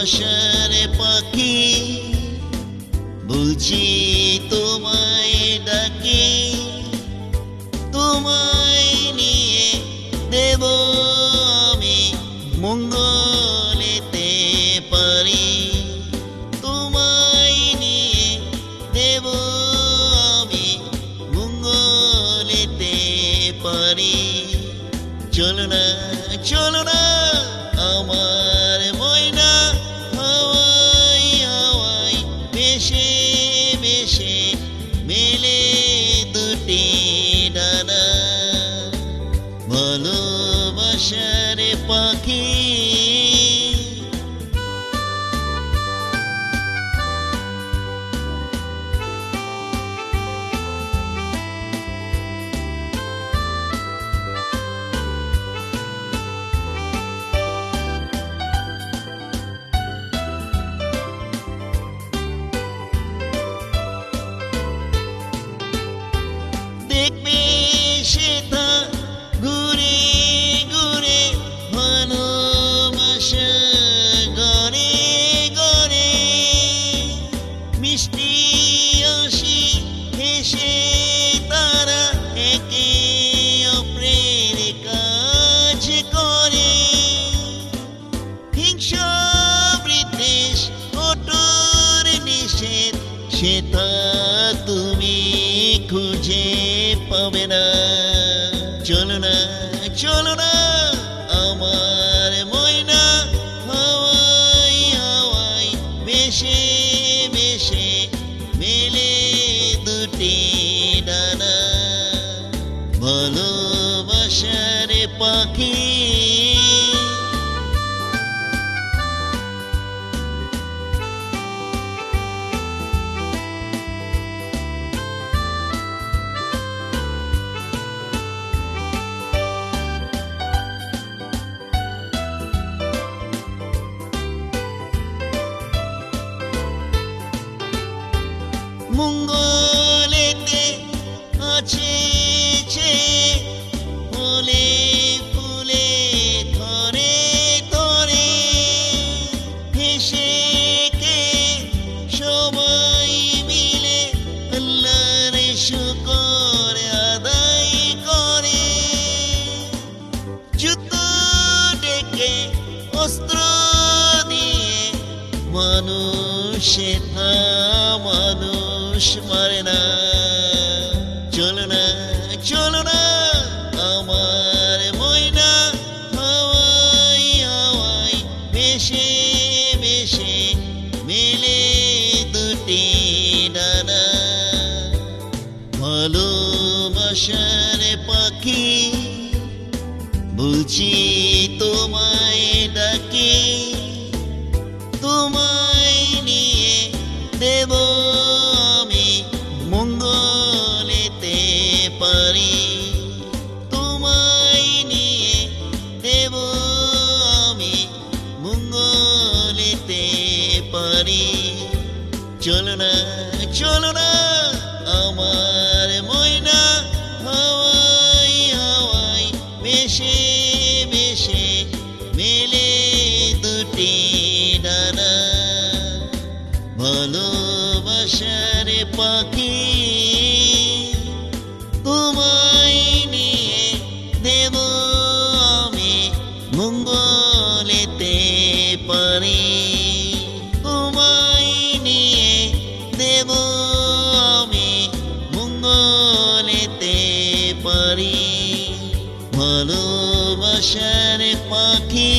ভালোবাসার পাখি বলছি তোমায় ডাকি তোমায় নিয়ে দেব আমি মঙ্গলেতে পারি তোমায় নিয়ে দেব আমি মঙ্গলেতে পারি চলো না আমার ময়না হাওয়াই হাওয়াই ভেসে ভেসে মেলে দুটি ডানা ভালোবাসার পাখি দেখবে সেটা ঘুরে ঘুরে ভালোবাসা গড়ে গড়ে মিষ্টি হাসি হেসে তারা একে অপরের কাজ করে হিংসা বিদ্বেষ কঠোর নিষেধ সেটা তুমি খুঁজে পাবে না চলো না আমার ময়না হাওয়াই হাওয়াই ভেসে ভেসে মেলে দুটি ডানা ভালোবাসার পাখি মঙ্গলেতে আছে যে ফুলে ফুলে ধরে ধরে হেসে কে সবাই মিলে আল্লাহর শুকর আদায় করে যুদ্ধ ডেকে অস্ত্র দিয়ে মানুষের মানুষ মারে না চলো না আমার ময়না হাওয়াই হাওয়াই ভেসে ভেসে মেলে দুটি ডানা ভালোবাসার পাখি বলছি তোমায় ডাকি তোমায় নিয়ে দেব আমি মঙ্গলেতে পারি তোমায় নিয়ে দেব আমি মঙ্গলেতে পারি চলো না আমার ময়না হাওয়াই হাওয়াই ভেসে ভেসে মেলে দুটি ডানা ভালোবাসার পাখি তোমায় নিয়ে দেব আমি মঙ্গলেতে পারি তোমায় নিয়ে দেব আমি মঙ্গলেতে পারি ভালোবাসার পাখি।